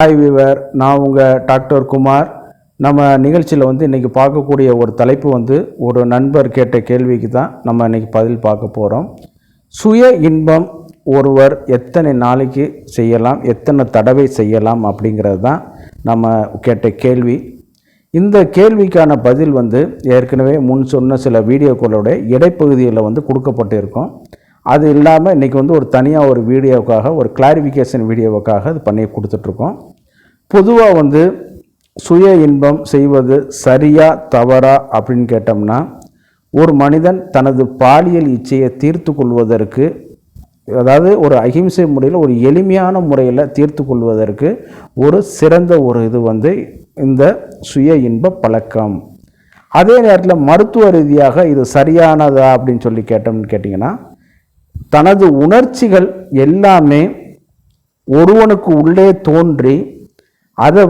Hi விவர், நான் உங்கள் doctor Kumar. நம்ம நிகழ்ச்சியில் இன்றைக்கி பார்க்கக்கூடிய ஒரு தலைப்பு ஒரு நண்பர் கேட்ட கேள்விக்கு தான் நம்ம இன்றைக்கி பதில் பார்க்க போகிறோம். சுய இன்பம் ஒருவர் எத்தனை நாளைக்கு செய்யலாம், எத்தனை தடவை செய்யலாம் அப்படிங்கிறது தான் நம்ம கேட்ட கேள்வி. இந்த கேள்விக்கான பதில் ஏற்கனவே முன் சொன்ன சில வீடியோக்களோட இடைப்பகுதியில் கொடுக்கப்பட்டிருக்கும். அது இல்லாமல் இன்றைக்கி ஒரு தனியாக ஒரு வீடியோவுக்காக, ஒரு கிளாரிஃபிகேஷன் வீடியோவுக்காக அது பண்ணி கொடுத்துட்ருக்கோம். பொதுவாக சுய இன்பம் செய்வது சரியா தவறா அப்படின்னு கேட்டோம்னா, ஒரு மனிதன் தனது பாலியல் இச்சையை தீர்த்து கொள்வதற்கு, அதாவது ஒரு அகிம்சை முறையில், ஒரு எளிமையான முறையில் தீர்த்து கொள்வதற்கு ஒரு சிறந்த ஒரு இது இந்த சுய இன்ப பழக்கம். அதே நேரத்தில் மருத்துவ ரீதியாக இது சரியானதா அப்படின்னு சொல்லி கேட்டிங்கன்னா, தனது உணர்ச்சிகள் எல்லாமே ஒருவனுக்கு உள்ளே தோன்றி அதை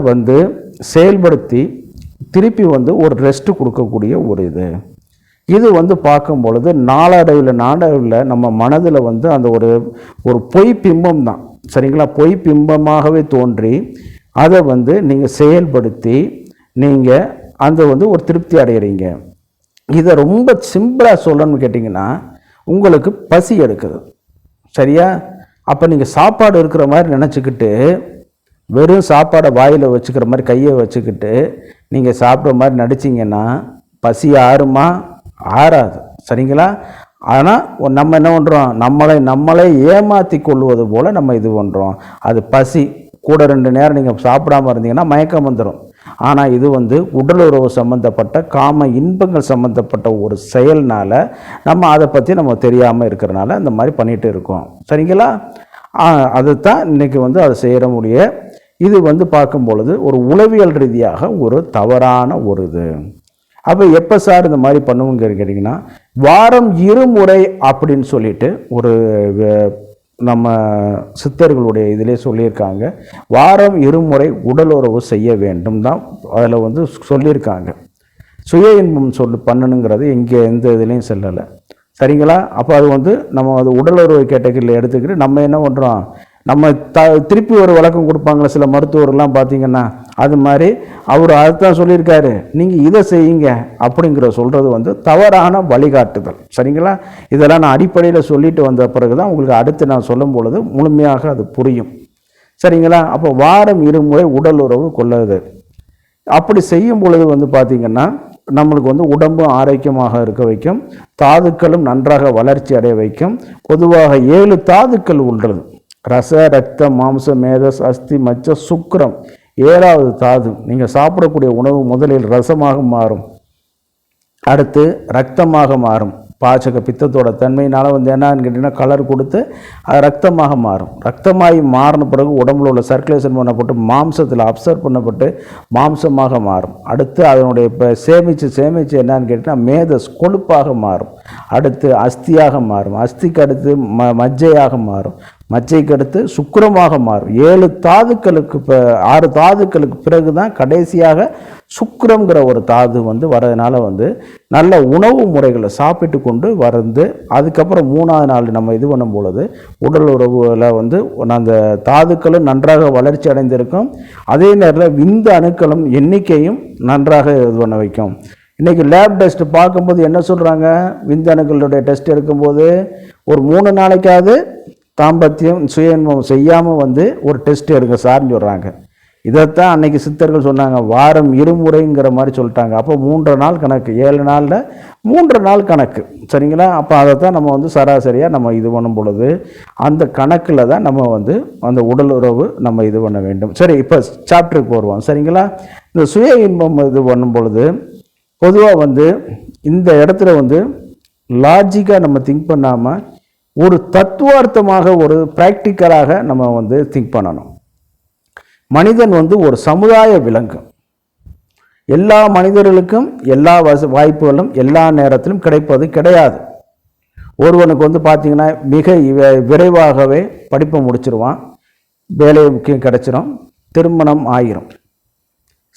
செயல்படுத்தி திருப்பி ஒரு ரெஸ்ட் கொடுக்கக்கூடிய ஒரு இது பார்க்கும் பொழுது நாளடைவில் நம்ம மனதில் அந்த ஒரு பொய் பிம்பம் தான், சரிங்களா? பொய் பிம்பமாகவே தோன்றி அதை நீங்கள் செயல்படுத்தி நீங்கள் அந்த ஒரு திருப்தி அடைகிறீங்க. இதை ரொம்ப சிம்பிளாக சொல்லணும்னு கேட்டிங்கன்னா, உங்களுக்கு பசி எடுக்குது, சரியா? அப்போ நீங்கள் சாப்பாடு இருக்கிற மாதிரி நினச்சிக்கிட்டு, வெறும் சாப்பாடை வாயில் வச்சுக்கிற மாதிரி கையை வச்சுக்கிட்டு நீங்கள் சாப்பிட்ற மாதிரி நடிச்சிங்கன்னா பசி ஆறுமா? ஆறாது, சரிங்களா? ஆனால் நம்ம என்ன பண்ணுறோம், நம்மளை ஏமாற்றி கொள்வது போல் நம்ம இது பண்ணுறோம். அது பசி. கூட 2 நேரம் நீங்கள் சாப்பிடாமல் இருந்தீங்கன்னா மயக்கம் வந்துடும். ஆனால் இது உடல் உறவு சம்மந்தப்பட்ட காம இன்பங்கள் சம்மந்தப்பட்ட ஒரு செயல்னால் நம்ம அதை பற்றி நம்ம தெரியாமல் இருக்கிறனால இந்த மாதிரி பண்ணிகிட்டு இருக்கோம், சரிங்களா? அதுதான் இன்றைக்கி அதை செய்கிற முடிய இது பார்க்கும் பொழுது ஒரு உளவியல் ரீதியாக ஒரு தவறான ஒரு இது. அப்போ எப்போ சார் இந்த மாதிரி பண்ணுவோங்க கேட்டிங்கன்னா, வாரம் 2 முறை அப்படின்னு சொல்லிட்டு ஒரு நம்ம சித்தர்களுடைய இதிலே சொல்லியிருக்காங்க. வாரம் 2 முறை உடல் உறவு செய்ய வேண்டும் தான் அதில் சொல்லியிருக்காங்க. சுய இன்பம் பண்ணணுங்கிறது இங்கே எந்த இதுலேயும் செல்லலை, சரிங்களா? அப்போ அது நம்ம அது உடல் உறவு கேட்டகரியில் எடுத்துக்கிட்டு நம்ம என்ன பண்ணுறோம், நம்ம திருப்பி ஒரு விளக்கம் கொடுப்பாங்களே சில மருத்துவர்கள்லாம் பார்த்தீங்கன்னா, அது மாதிரி அவர் அதுதான் சொல்லியிருக்காரு, நீங்கள் இதை செய்யுங்க அப்படிங்கிற சொல்கிறது தவறான வழிகாட்டுதல், சரிங்களா? இதெல்லாம் நான் அடிப்படையில் சொல்லிட்டு வந்த பிறகு தான் உங்களுக்கு அடுத்து நான் சொல்லும் பொழுது முழுமையாக அது புரியும், சரிங்களா? அப்போ வாரம் 2 முறை உடல் உறவு கொள்ளுது. அப்படி செய்யும் பொழுது பார்த்திங்கன்னா நம்மளுக்கு உடம்பும் ஆரோக்கியமாக இருக்க வைக்கும், தாதுக்களும் நன்றாக வளர்ச்சி அடைய வைக்கும். பொதுவாக 7 தாதுக்கள் உள்ளது: ரச, ரத்த, மாம்ச, மேதஸ், அஸ்தி, மச்ச, சுக்கிரம். 7வது தாது. நீங்கள் சாப்பிடக்கூடிய உணவு முதலில் ரசமாக மாறும், அடுத்து ரத்தமாக மாறும். பாச்சக பித்தத்தோட தன்மையினால் என்னன்னு கேட்டிங்கன்னா கலர் கொடுத்து அது ரத்தமாக மாறும். ரத்தமாகி மாறின பிறகு உடம்புல உள்ள சர்க்குலேஷன் பண்ணப்பட்டு மாம்சத்தில் அப்சர்வ் பண்ணப்பட்டு மாம்சமாக மாறும். அடுத்து அதனுடைய இப்போ சேமித்து என்னன்னு கேட்டிங்கன்னா மேதஸ் கொழுப்பாக மாறும். அடுத்து அஸ்தியாக மாறும். அஸ்திக்கு அடுத்து மஜ்ஜையாக மாறும். மச்சைக்கு அடுத்து சுக்கிரமாக மாறும். 7 தாதுக்களுக்கு 6 தாதுக்களுக்கு பிறகு தான் கடைசியாக சுக்கிரங்கிற ஒரு தாது வரதுனால நல்ல உணவு முறைகளை சாப்பிட்டு கொண்டு அதுக்கப்புறம் 3ஆவது நாள் நம்ம இது பண்ணும் பொழுது உடல் உறவுல அந்த தாதுக்களும் நன்றாக வளர்ச்சி அடைந்திருக்கும். அதே நேரத்தில் விந்து அணுக்களும் எண்ணிக்கையும் நன்றாக இது பண்ண வைக்கும். இன்றைக்கி லேப் டெஸ்ட் பார்க்கும்போது என்ன சொல்கிறாங்க, விந்து அணுக்களுடைய டெஸ்ட் எடுக்கும்போது ஒரு 3 நாளைக்காவது தாம்பத்தியம் சுய இன்பம் செய்யாமல் ஒரு டெஸ்ட் எடுக்க சார்னு சொல்கிறாங்க. இதைத்தான் அன்னைக்கு சித்தர்கள் சொன்னாங்க, வாரம் 2 முறைங்கிற மாதிரி சொல்லிட்டாங்க. அப்போ 3 நாள் கணக்கு, 7 நாளில் 3 நாள் கணக்கு, சரிங்களா? அப்போ அதைத்தான் நம்ம சராசரியாக நம்ம இது பண்ணும் பொழுது அந்த கணக்கில் தான் நம்ம அந்த உடல் உறவு நம்ம இது பண்ண வேண்டும். சரி, இப்போ சாப்டருக்கு வருவோம், சரிங்களா? இந்த சுய இன்பம் இது பண்ணும் பொழுது பொதுவாக இந்த இடத்துல லாஜிக்காக நம்ம திங்க் பண்ணாமல் ஒரு தத்துவார்த்தமாக ஒரு ப்ராக்டிக்கலாக நம்ம திங்க் பண்ணணும். மனிதன் ஒரு சமுதாய விலங்கு. எல்லா மனிதர்களுக்கும் எல்லா வாய்ப்புகளும் எல்லா நேரத்திலும் கிடைப்பது கிடையாது. ஒருவனுக்கு பார்த்திங்கன்னா மிக விரைவாகவே படிப்பை முடிச்சிருவான், வேலை முக்கியம் கிடைச்சிடும், திருமணம் ஆகிரும்.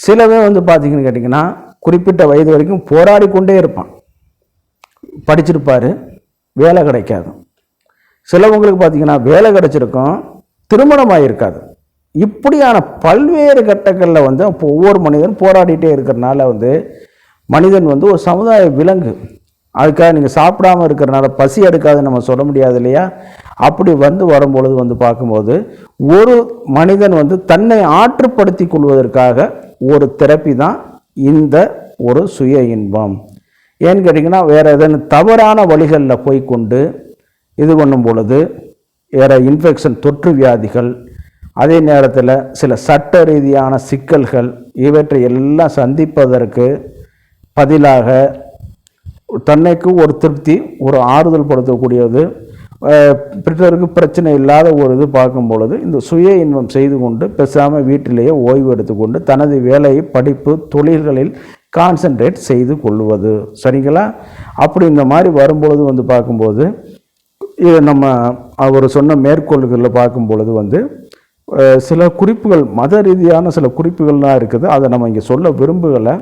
சிலவே பார்த்திங்கன்னு கேட்டிங்கன்னா குறிப்பிட்ட வயது வரைக்கும் போராடி கொண்டே இருப்பான், படிச்சிருப்பார், வேலை கிடைக்காது. சிலவங்களுக்கு பார்த்திங்கன்னா வேலை கிடச்சிருக்கும், திருமணம் ஆகியிருக்காது. இப்படியான பல்வேறு கட்டங்களில் வந்து அப்போ ஒவ்வொரு மனிதனும் போராடிட்டே இருக்கிறனால வந்து மனிதன் வந்து ஒரு சமுதாய விலங்கு. அதுக்காக நீங்கள் சாப்பிடாமல் இருக்கிறனால பசி எடுக்காதுன்னு நம்ம சொல்ல முடியாது இல்லையா? அப்படி வரும்பொழுது வந்து பார்க்கும்போது ஒரு மனிதன் வந்து தன்னை ஆற்றுப்படுத்தி கொள்வதற்காக ஒரு தெரப்பி தான் இந்த ஒரு சுய இன்பம். ஏன்னு கேட்டிங்கன்னா வேறு எதனா தவறான வழிகளில் போய்கொண்டு இது பண்ணும் பொழுது வேறு இன்ஃபெக்ஷன், தொற்று வியாதிகள், அதே நேரத்தில் சில சட்ட ரீதியான சிக்கல்கள், இவற்றை எல்லாம் சந்திப்பதற்கு பதிலாக தன்னைக்கு ஒரு திருப்தி, ஒரு ஆறுதல் படுத்தக்கூடியது, பிறருக்கு பிரச்சனை இல்லாத ஒரு இது பார்க்கும் பொழுது இந்த சுய இன்பம் செய்து கொண்டு பேசாமல் வீட்டிலேயே ஓய்வு எடுத்துக்கொண்டு தனது வேலையை, படிப்பு, தொழில்களில் கான்சன்ட்ரேட் செய்து கொள்வது. சரிங்களா? அப்படி இந்த மாதிரி வரும்பொழுது வந்து பார்க்கும்போது இது நம்ம அவர் சொன்ன மேற்கோள்களில் பார்க்கும் பொழுது வந்து சில குறிப்புகள், மத ரீதியான சில குறிப்புகள்லாம் இருக்குது. அதை நம்ம இங்கே சொல்ல விரும்புகளை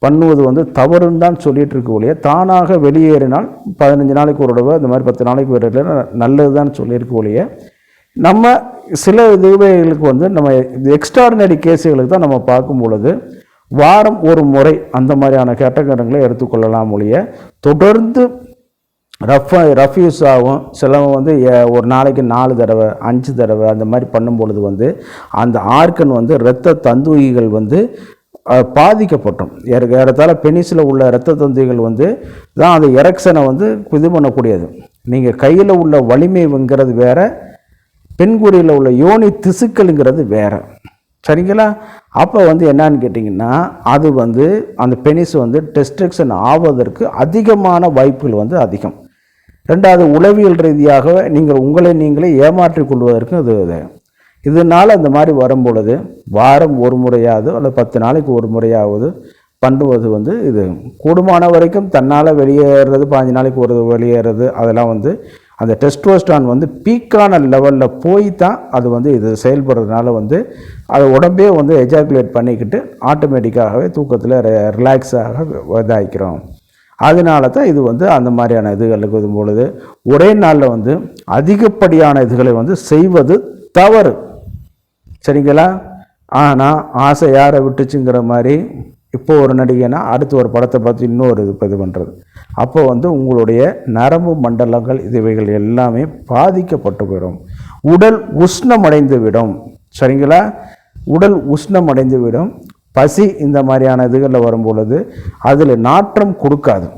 பண்ணுவது வந்து தவறுன்னு தான் சொல்லிகிட்டு இருக்க ஒழிய, தானாக வெளியேறினால் 15 நாளைக்கு ஒரு தடவை, இந்த மாதிரி 10 நாளைக்கு ஒரு தடவை நல்லது தான் சொல்லியிருக்க ஒழிய, நம்ம சில இதுவைகளுக்கு வந்து நம்ம எக்ஸ்ட்ராடினரி கேஸுகளுக்கு தான் நம்ம பார்க்கும் பொழுது வாரம் ஒரு முறை அந்த மாதிரியான கேட்டகரங்களை எடுத்துக்கொள்ளலாம் ஒழிய, தொடர்ந்து ரஃப்யூஸ் ஆகும். சிலவங்க வந்து ஒரு நாளைக்கு 4 தடவை 5 தடவை அந்த மாதிரி பண்ணும் பொழுது வந்து அந்த ஆர்கன் வந்து இரத்த தந்துகிகள் வந்து பாதிக்கப்பட்டோம். ஏறத்தாழ பெனிஸில் உள்ள இரத்த தந்துகிகள் வந்து தான் அந்த எரெக்ஷனை வந்து இது பண்ணக்கூடியது. நீங்கள் கையில் உள்ள வலிமைங்கிறது வேறு, பெண்குறியில் உள்ள யோனி திசுக்கள்ங்கிறது வேறு. சரிங்களா? அப்போ வந்து என்னான்னு கேட்டிங்கன்னா அது வந்து அந்த பெனிஸ் வந்து டெஸ்ட்ரக்ஷன் ஆவதற்கு அதிகமான வாய்ப்புகள் வந்து அதிகம். ரெண்டாவது, உளவியல் ரீதியாக உங்களை நீங்களே ஏமாற்றி கொள்வதற்கும் இதனால் இந்த மாதிரி வரும்பொழுது வாரம் ஒரு முறையாவது அல்லது 10 நாளைக்கு ஒரு முறையாவது பண்ணுவது வந்து இது கூடுமான வரைக்கும் தன்னால் வெளியேறது, 15 நாளைக்கு ஒரு வெளியேறது, அதெல்லாம் வந்து அந்த டெஸ்டோஸ்டான் வந்து பீக்கான லெவலில் போய் தான் அது வந்து இது செயல்படுறதுனால வந்து அதை உடம்பே வந்து எஜாக்குலேட் பண்ணிக்கிட்டு ஆட்டோமேட்டிக்காகவே தூக்கத்தில் ரிலாக்ஸாக இதாகிக்கிறோம். அதனால தான் இது வந்து அந்த மாதிரியான இதுகளுக்கு வரும் பொழுது ஒரே நாளில் வந்து அதிகப்படியான இதுகளை வந்து செய்வது தவறு. சரிங்களா? ஆனால் ஆசை யாரை விட்டுச்சுங்கிற மாதிரி இப்போ ஒரு நடிகைனா அடுத்து ஒரு படத்தை பார்த்து இன்னொரு இது பண்ணுறது. அப்போ வந்து உங்களுடைய நரம்பு மண்டலங்கள் இவைகள் எல்லாமே பாதிக்கப்பட்டு போயிடும். உடல் உஷ்ணமடைந்து விடும். சரிங்களா? உடல் உஷ்ணமடைந்து விடும். பசி இந்த மாதிரியான இதுகளில் வரும்பொழுது அதில் நாற்றம் கொடுக்காது.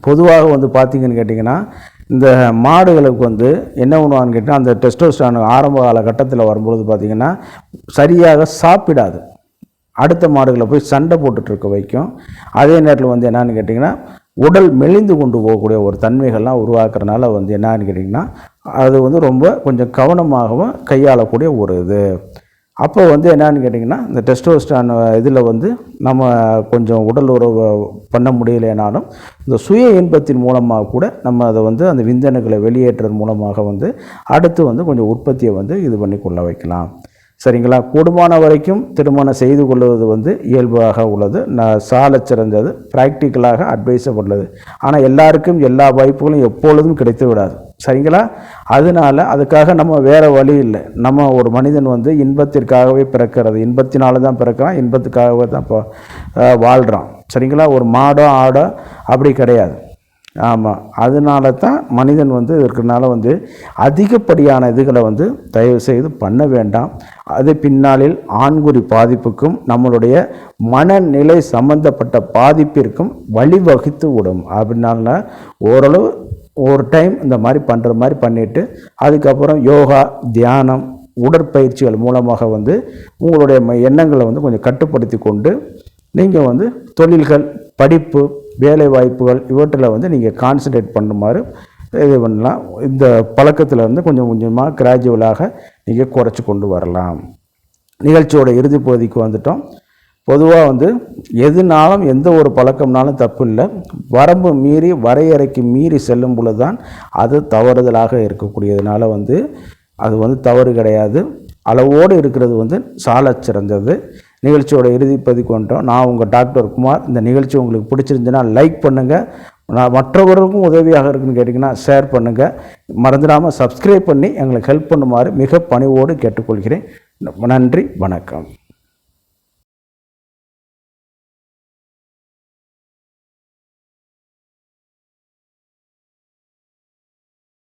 பொதுவாக வந்து பார்த்திங்கன்னு கேட்டிங்கன்னா இந்த மாடுகளுக்கு வந்து என்ன பண்ணுவான்னு கேட்டால் அந்த டெஸ்டோஸ்டான் ஆரம்ப காலகட்டத்தில் வரும்பொழுது பார்த்திங்கன்னா சரியாக சாப்பிடாது. அடுத்த மாடுகளை போய் சண்டை போட்டுட்ருக்க வைக்கும். அதே நேரத்தில் வந்து என்னான்னு கேட்டிங்கன்னா உடல் மெலிந்து கொண்டு போகக்கூடிய ஒரு தன்மைகள்லாம் உருவாக்குறதுனால வந்து என்னான்னு கேட்டிங்கன்னா அது வந்து ரொம்ப கொஞ்சம் கவனமாகவும் கையாளக்கூடிய ஒரு இது. அப்போ வந்து என்னான்னு கேட்டிங்கன்னா இந்த டெஸ்டோஸ்டான் இதில் வந்து நம்ம கொஞ்சம் உடல் உறவு பண்ண முடியலைனாலும் இந்த சுய இன்பத்தின் மூலமாக கூட நம்ம அதை வந்து அந்த விந்தணுக்களை வெளியேற்றுறது மூலமாக வந்து அடுத்து வந்து கொஞ்சம் உற்பத்தியை வந்து இது பண்ணி கொள்ள வைக்கலாம். சரிங்களா? கூடுமான வரைக்கும் திருமணம் செய்து கொள்வது வந்து இயல்பாக உள்ளது, சால சிறந்தது, ப்ராக்டிக்கலாக அட்வைஸபுள்ளது. ஆனால் எல்லாருக்கும் எல்லா வாய்ப்புகளும் எப்பொழுதும் கிடைத்து விடாது. சரிங்களா? அதனால் அதுக்காக நம்ம வேறு வழி இல்லை. நம்ம ஒரு மனிதன் வந்து இன்பத்திற்காகவே பிறக்கிறது, இன்பத்தினால தான் பிறக்கிறான், இன்பத்துக்காகவே தான் இப்போ வாழ்கிறான். சரிங்களா? ஒரு மாடோ ஆடோ அப்படி கிடையாது. ஆமாம், அதனால தான் மனிதன் வந்து இருக்கிறனால வந்து அதிகப்படியான இதுகளை வந்து தயவு செய்து பண்ண வேண்டாம். அது பின்னாளில் ஆண்குறி பாதிப்புக்கும் நம்மளுடைய மனநிலை சம்பந்தப்பட்ட பாதிப்பிற்கும் வழிவகுத்து விடும். அப்படின்னால ஓரளவு ஒரு டைம் இந்த மாதிரி பண்ணுற மாதிரி பண்ணிவிட்டு அதுக்கப்புறம் யோகா, தியானம், உடற்பயிற்சிகள் மூலமாக வந்து உங்களுடைய எண்ணங்களை வந்து கொஞ்சம் கட்டுப்படுத்தி கொண்டு நீங்கள் வந்து தொழில்கள், படிப்பு, வேலை வாய்ப்புகள் இவற்றில் வந்து நீங்கள் கான்சன்ட்ரேட் பண்ணுமாறு இது பண்ணலாம். இந்த பழக்கத்தில் இருந்து கொஞ்சம் கொஞ்சமாக கிராஜுவலாக நீங்கள் குறைச்சி கொண்டு வரலாம். நிகழ்ச்சியோட இறுதி பகுதிக்கு வந்துட்டோம். பொதுவாக வந்து எதுனாலும் எந்த ஒரு பழக்கம்னாலும் தப்பு இல்லை. வரம்பு மீறி வரையறைக்கு மீறி செல்லும் பொழுது தான் அது தவறுதலாக இருக்கக்கூடியதுனால வந்து அது வந்து தவறு கிடையாது. அளவோடு இருக்கிறது வந்து சால சிறந்தது. நிகழ்ச்சியோட இறுதி பதிக்கு வந்துட்டோம். நான் உங்கள் டாக்டர் குமார். இந்த நிகழ்ச்சி உங்களுக்கு பிடிச்சிருந்துச்சுன்னா லைக் பண்ணுங்கள். நான் மற்றவர்களுக்கும் உதவியாக இருக்குன்னு கேட்டிங்கன்னா ஷேர் பண்ணுங்கள். மறந்துடாமல் சப்ஸ்கிரைப் பண்ணி எங்களுக்கு ஹெல்ப் பண்ணுமாறு மிக பணிவோடு கேட்டுக்கொள்கிறேன். நன்றி, வணக்கம்.